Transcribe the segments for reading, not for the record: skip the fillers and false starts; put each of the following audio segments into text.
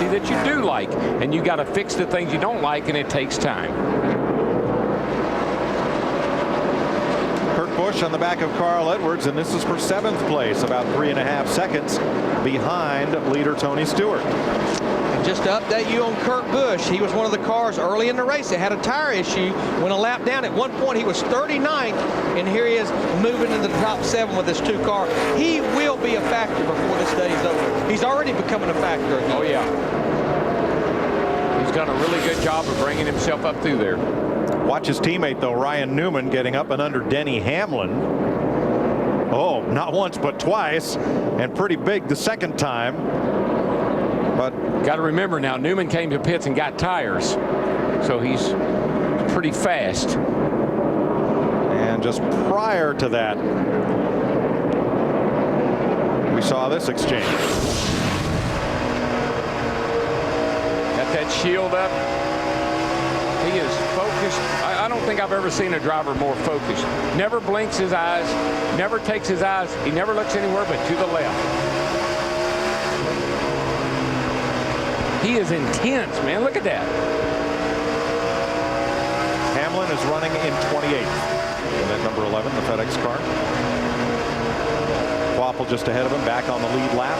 chassis that you do like, and you got to fix the things you don't like, and it takes time. Kurt Busch on the back of Carl Edwards, and this is for 7th place, about 3.5 seconds behind leader Tony Stewart. And just to update you on Kurt Busch, he was one of the cars early in the race that had a tire issue. Went a lap down. At one point, he was 39th, and here he is moving into the top 7 with his 2 car. He will be a factor before this day is over. He's already becoming a factor again. Oh, yeah. He's done a really good job of bringing himself up through there. Watch his teammate, though, Ryan Newman, getting up and under Denny Hamlin. Oh, not once, but twice, and pretty big the second time. But got to remember now, Newman came to pits and got tires, so he's pretty fast. And just prior to that, we saw this exchange. Got that shield up. He is focused. I don't think I've ever seen a driver more focused. Never blinks his eyes, never takes his eyes. He never looks anywhere but to the left. He is intense, man. Look at that. Hamlin is running in 28th. And then number 11, the FedEx car. Waffle just ahead of him, back on the lead lap.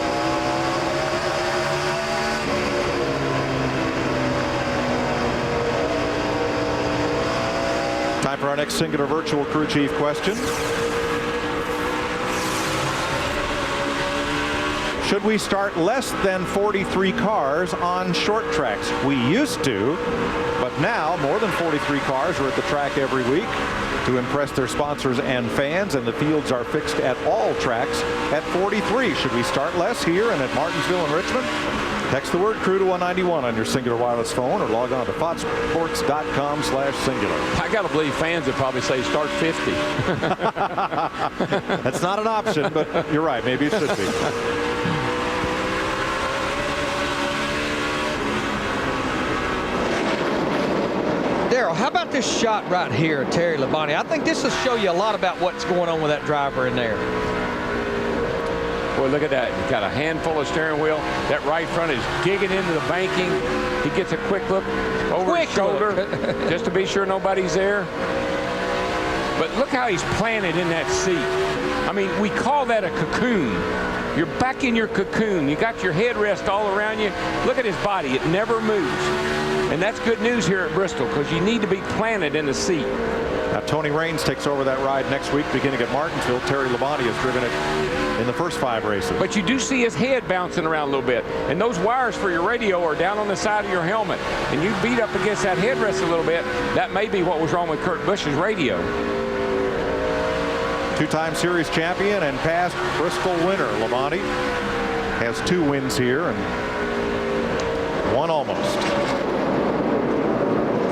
Time for our next singular virtual crew chief question. Should we start less than 43 cars on short tracks? We used to, but now more than 43 cars are at the track every week to impress their sponsors and fans, and the fields are fixed at all tracks at 43. Should we start less here and at Martinsville and Richmond? Text the word crew to 191 on your Singular wireless phone, or log on to foxsports.com/singular. I got to believe fans would probably say start 50. That's not an option, but you're right. Maybe it should be. Daryl, how about this shot right here of Terry Labonte? I think this will show you a lot about what's going on with that driver in there. Boy, look at that. He's got a handful of steering wheel. That right front is digging into the banking. He gets a quick look over his shoulder just to be sure nobody's there. But look how he's planted in that seat. I mean, we call that a cocoon. You're back in your cocoon. You got your headrest all around you. Look at his body. It never moves. And that's good news here at Bristol, because you need to be planted in the seat. Now, Tony Raines takes over that ride next week, beginning at Martinsville. Terry Labonte has driven it in the first 5 races. But you do see his head bouncing around a little bit. And those wires for your radio are down on the side of your helmet. And you beat up against that headrest a little bit. That may be what was wrong with Kurt Busch's radio. 2-time series champion and past Bristol winner. Labonte has 2 wins here and 1 almost.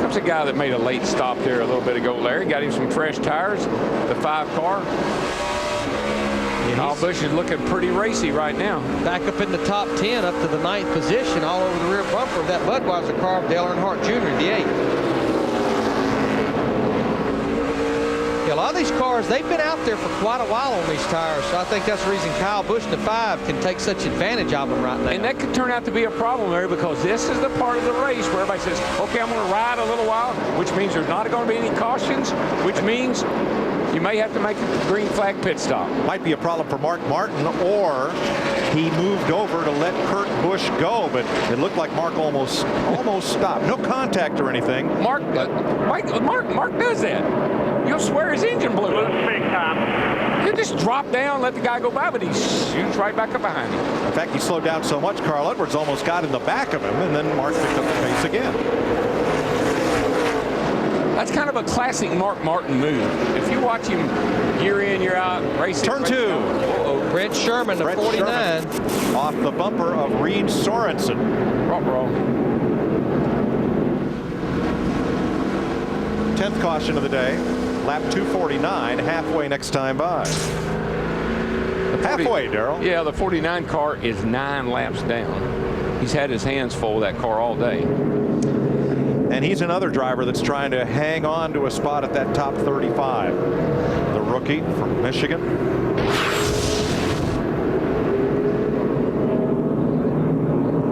Comes a guy that made a late stop there a little bit ago, Larry. Got him some fresh tires, the 5 car. Kyle Busch is looking pretty racy right now. Back up in the top 10, up to the 9th position, all over the rear bumper of that Budweiser car of Dale Earnhardt Jr., the 8th. Yeah, a lot of these cars, they've been out there for quite a while on these tires, so I think that's the reason Kyle Busch, the 5, can take such advantage of them right now. And that could turn out to be a problem, Larry, because this is the part of the race where everybody says, okay, I'm going to ride a little while, which means there's not going to be any cautions, which means you may have to make a green flag pit stop. Might be a problem for Mark Martin, or he moved over to let Kurt Busch go, but it looked like Mark almost stopped. No contact or anything. Mark does that. You'll swear his engine blew up. Big time. He'll just drop down, let the guy go by, but he shoots right back up behind him. In fact, he slowed down so much, Carl Edwards almost got in the back of him, and then Mark picked up the pace again. That's kind of a classic Mark Martin move. If you watch him year in, year out, racing. Turn 2. Brent Sherman, the 49. Sherman, off the bumper of Reed Sorensen. Roll. 10th caution of the day. Lap 249, halfway next time by. Halfway, Daryl. Yeah, the 49 car is 9 laps down. He's had his hands full of that car all day. And he's another driver that's trying to hang on to a spot at that top 35. The rookie from Michigan.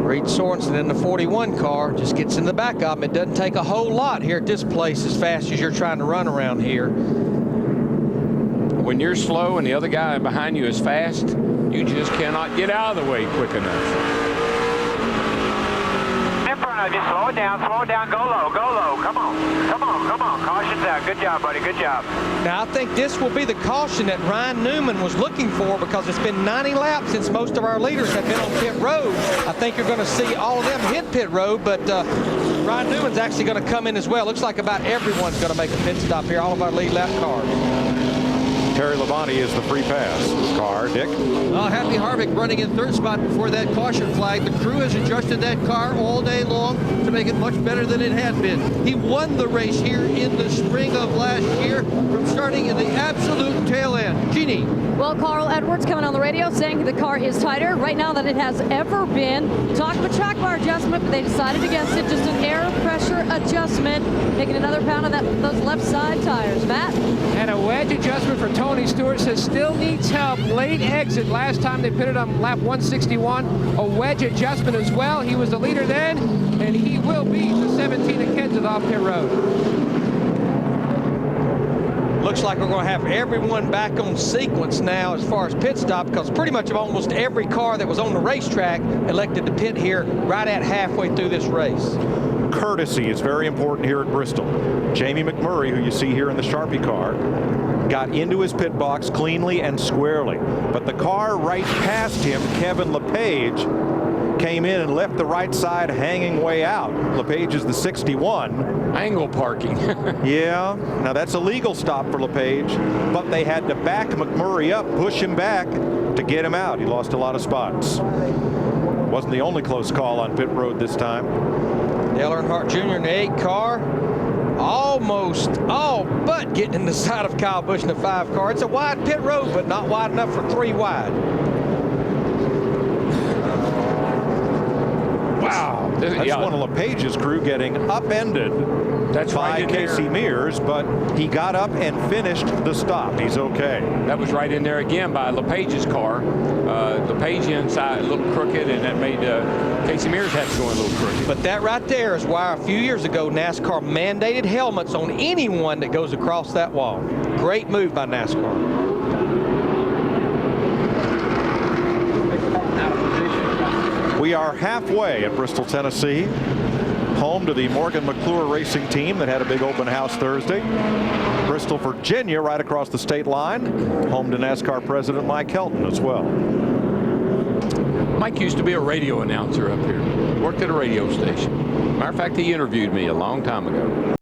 Reed Reed Sorensen in the 41 car just gets in the back of him. It doesn't take a whole lot here at this place as fast as you're trying to run around here. When you're slow and the other guy behind you is fast, you just cannot get out of the way quick enough. Just slow it down, go low, go low. Come on, come on, come on. Caution's out. Good job, buddy, good job. Now, I think this will be the caution that Ryan Newman was looking for, because it's been 90 laps since most of our leaders have been on pit road. I think you're going to see all of them hit pit road, but Ryan Newman's actually going to come in as well. Looks like about everyone's going to make a pit stop here, all of our lead lap cars. Terry Labonte is the free pass car. Dick? Happy Harvick running in third spot before that caution flag. The crew has adjusted that car all day long to make it much better than it had been. He won the race here in the spring of last year from starting in the absolute tail end. Jeannie. Well, Carl Edwards coming on the radio saying the car is tighter right now than it has ever been. Talk of a track bar adjustment, but they decided against it. Just an air pressure adjustment, taking another pound on those left side tires. Matt? And a wedge adjustment for Tony Stewart. Says still needs help. Late exit. Last time they pitted on lap 161. A wedge adjustment as well. He was the leader then, and he will be the 17 at Kenseth off pit road. Looks like we're going to have everyone back on sequence now as far as pit stop, because pretty much almost every car that was on the racetrack elected to pit here right at halfway through this race. Courtesy is very important here at Bristol. Jamie McMurray, who you see here in the Sharpie car, got into his pit box cleanly and squarely. But the car right past him, Kevin LePage, came in and left the right side hanging way out. LePage is the 61. Angle parking. Yeah, now that's a legal stop for LePage, but they had to back McMurray up, push him back to get him out. He lost a lot of spots. Wasn't the only close call on pit road this time. Dale Earnhardt Jr. in the 8 car. Almost all but getting in the side of Kyle Busch in the 5 car. It's a wide pit road, but not wide enough for 3 wide. Wow. That's one of LePage's crew getting upended by Casey Mears, but he got up and finished the stop. He's okay. That was right in there again by LePage's car. LePage inside a little crooked, and that made Casey Mears have to go in a little crooked. But that right there is why a few years ago NASCAR mandated helmets on anyone that goes across that wall. Great move by NASCAR. We are halfway at Bristol, Tennessee, home to the Morgan McClure racing team that had a big open house Thursday. Bristol, Virginia, right across the state line, home to NASCAR President Mike Helton as well. Mike used to be a radio announcer up here. Worked at a radio station. Matter of fact, he interviewed me a long time ago.